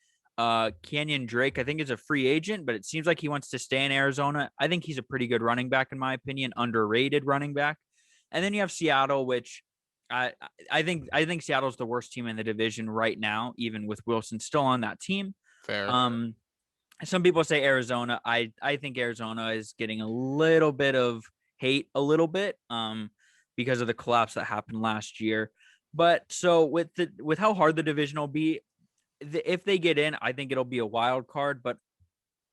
Kenyon Drake, I think, is a free agent, but it seems like he wants to stay in Arizona. I think he's a pretty good running back, in my opinion, underrated running back. And then you have Seattle, which I think Seattle's the worst team in the division right now, even with Wilson still on that team. Fair. some people say Arizona. I think Arizona is getting a little bit of hate, a little bit, because of the collapse that happened last year. But so with how hard the division will be, if they get in, I think it'll be a wild card. But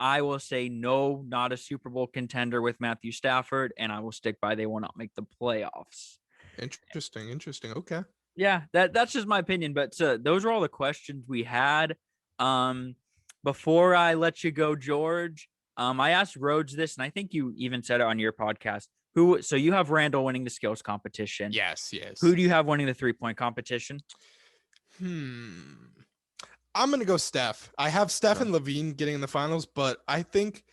I will say no, not a Super Bowl contender with Matthew Stafford, and I will stick by they will not make the playoffs. Interesting. Okay. Yeah, that's just my opinion. But those are all the questions we had. Um, Before I let you go, George, I asked Rhodes this, and I think you even said it on your podcast. So you have Randall winning the skills competition. Yes. Who do you have winning the 3-point competition? I'm gonna go Steph. I have Steph Sure. and Levine getting in the finals, but I think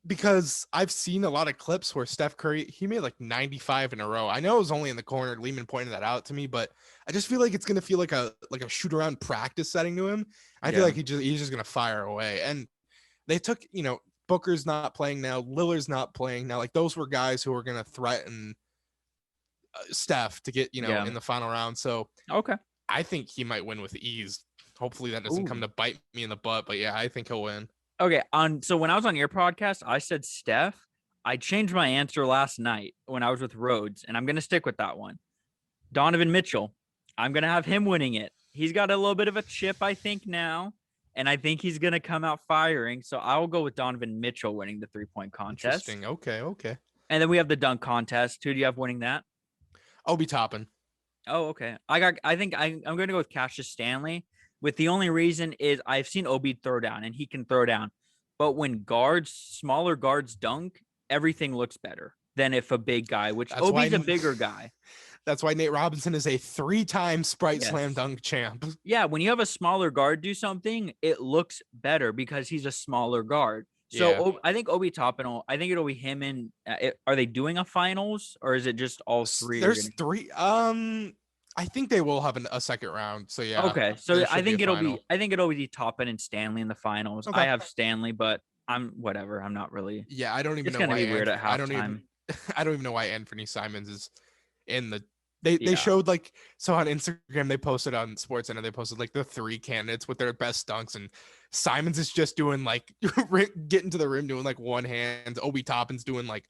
because I've seen a lot of clips where Steph Curry, he made like 95 in a row. I know it was only in the corner. Lehman pointed that out to me, but I just feel like it's gonna feel like a shoot around practice setting to him. I feel Yeah. like he's just gonna fire away. And they took, Booker's not playing now, Lillard's not playing now. Like those were guys who were gonna threaten Steph to get, Yeah. in the final round. So Okay. I think he might win with ease. Hopefully that doesn't come Ooh. to bite me in the butt, but yeah, I think he'll win. Okay. So when I was on your podcast, I said Steph. I changed my answer last night when I was with Rhodes, and I'm gonna stick with that one. Donovan Mitchell. I'm gonna have him winning it. He's got a little bit of a chip, I think, now, and I think he's gonna come out firing. So I will go with Donovan Mitchell winning the 3-point contest. Interesting. Okay. And then we have the dunk contest. Who do you have winning that? Obi Toppin. Oh, okay. I think I'm going to go with Cassius Stanley. With the only reason is I've seen Obi throw down, and he can throw down. But when smaller guards dunk, everything looks better than if a big guy, which That's Obi's why a bigger guy. That's why Nate Robinson is a 3-time Sprite Slam Yes. Dunk champ. Yeah, when you have a smaller guard do something, it looks better because he's a smaller guard. Yeah. So I think Obi Toppin I think it'll be him and are they doing a finals or is it just all three? There's three. I think they will have a second round. So yeah. Okay, so there I should be think a it'll final. be I think it'll be Toppin and Stanley in the finals. Okay. I have Stanley, but I'm whatever. I'm not really. Yeah, I don't even It's know gonna why be weird at I don't halftime. even know why Anthony Simons is in the they Yeah. showed like so on Instagram they posted on SportsCenter they posted like the 3 candidates with their best dunks and Simons is just doing like getting to the rim doing like one hand. Obi Toppin's doing like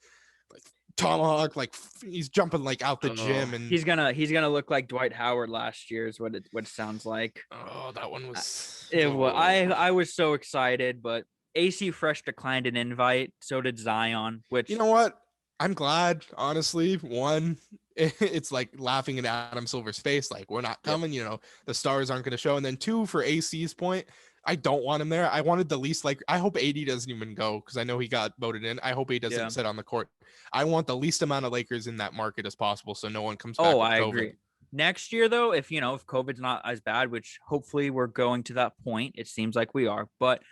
tomahawk, like he's jumping like out the gym and he's gonna look like Dwight Howard last year is what it sounds like. oh that one was I was so excited, but AC Fresh declined an invite. So did Zion, which you know what? I'm glad, honestly. One, it's like laughing in Adam Silver's face, like we're not coming. The stars aren't going to show. And then 2, for AC's point, I don't want him there. I wanted the least I hope AD doesn't even go because I know he got voted in. I hope he doesn't sit on the court. I want the least amount of Lakers in that market as possible, so no one comes back. I agree. Next year, though, if COVID's not as bad, which hopefully we're going to that point, it seems like we are. But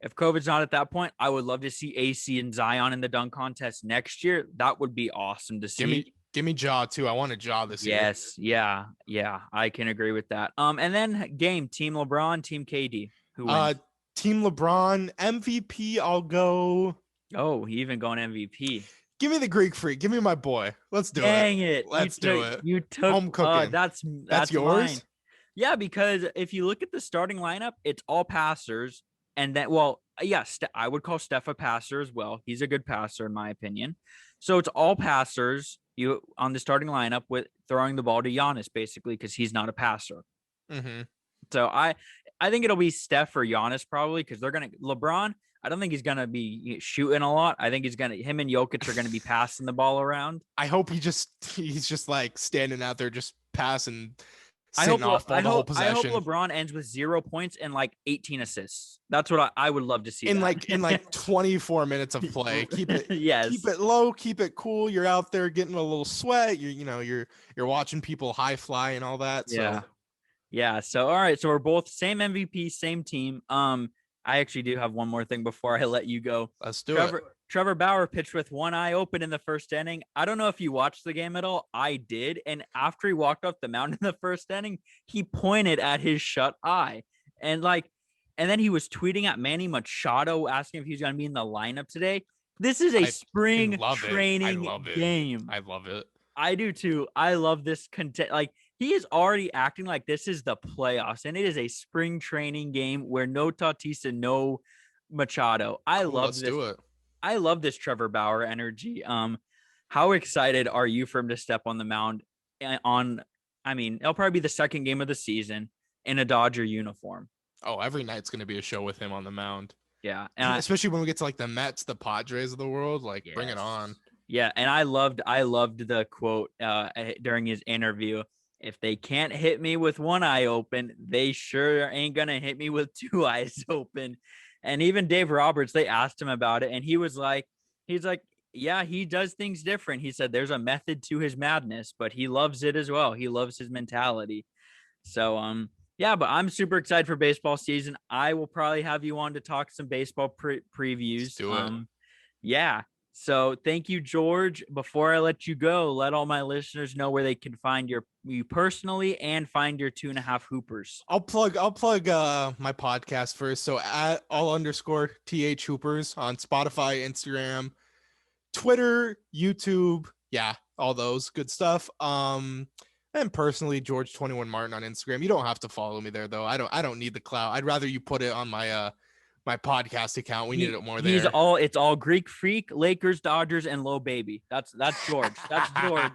if COVID's not at that point, I would love to see AC and Zion in the dunk contest next year. That would be awesome to see. Give me Ja too. I want a Ja this year. Yes, yeah, I can agree with that. And then Team LeBron, Team KD. Who wins? Team LeBron MVP. I'll go. Oh, even going MVP. Give me the Greek Freak. Give me my boy. Let's do it. Dang it! Let's do it. You took home cooking. That's yours. Mine. Yeah, because if you look at the starting lineup, it's all passers. And then, I would call Steph a passer as well. He's a good passer, in my opinion. So it's all passers on the starting lineup with throwing the ball to Giannis, basically, because he's not a passer. Mm-hmm. So I think it'll be Steph or Giannis probably because they're going to – LeBron, I don't think he's going to be shooting a lot. I think him and Jokic are going to be passing the ball around. I hope he's just like standing out there just passing – I hope possession. LeBron ends with 0 points and like 18 assists. That's what I would love to see. In like 24 minutes of play. Keep it keep it low, keep it cool. You're out there getting a little sweat. You're watching people high fly and all that. So. Yeah. So all right. So we're both same MVP, same team. I actually do have one more thing before I let you go. Let's do it. Trevor Bauer pitched with one eye open in the first inning. I don't know if you watched the game at all. I did. And after he walked off the mound in the first inning, he pointed at his shut eye. And then he was tweeting at Manny Machado asking if he was going to be in the lineup today. This is a spring training game. I love it. I do too. I love this content. He is already acting like this is the playoffs, and it is a spring training game where no Tatis and no Machado. I Cool, love let's this. do it. I love this Trevor Bauer energy. How excited are you for him to step on the mound on, I mean, it'll probably be the second game of the season in a Dodger uniform. Oh, every night's gonna be a show with him on the mound. Yeah. Especially when we get to like the Mets, the Padres of the world, like bring it Yes. on. Yeah, and I loved the quote during his interview. If they can't hit me with one eye open, they sure ain't gonna hit me with two eyes open. And even Dave Roberts, they asked him about it, and he's like, yeah, he does things different. He said there's a method to his madness, but he loves it as well. He loves his mentality. So yeah, but I'm super excited for baseball season. I will probably have you on to talk some baseball Let's previews. do it. Yeah. So thank you, George. Before I let you go, let all my listeners know where they can find you personally and find your 2.5 hoopers. I'll plug my podcast first. So at all_th hoopers on Spotify, Instagram, Twitter, YouTube, yeah, all those good stuff. And personally, George 21 Martin on Instagram. You don't have to follow me there though. I don't need the clout. I'd rather you put it on my podcast account. We need it more there. It's all Greek Freak, Lakers, Dodgers, and Low Baby. That's George. That's George.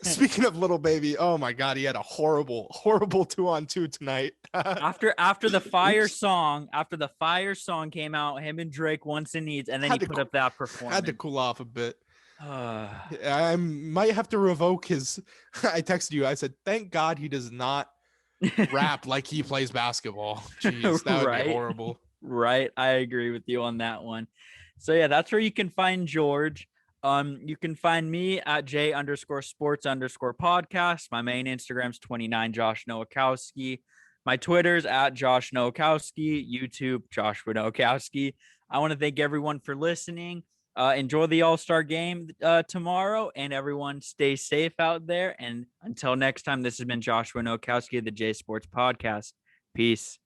Speaking of little baby, oh my god, he had a horrible 2-on-2 tonight. after the fire song came out, him and Drake Wants and Needs, and then he put up that performance. Had to cool off a bit. I might have to revoke his. I texted you. I said, "Thank God he does not rap like he plays basketball." Jeez, that would be horrible. Right. I agree with you on that one. So yeah, that's where you can find George. You can find me at J_sports_podcast. My main Instagram's 29 Josh Nowakowski. My Twitter's at Josh Nowakowski. YouTube, Joshua Nowakowski. I want to thank everyone for listening. Enjoy the All-Star game tomorrow, and everyone stay safe out there. And until next time, this has been Joshua Nowakowski of the J Sports Podcast. Peace.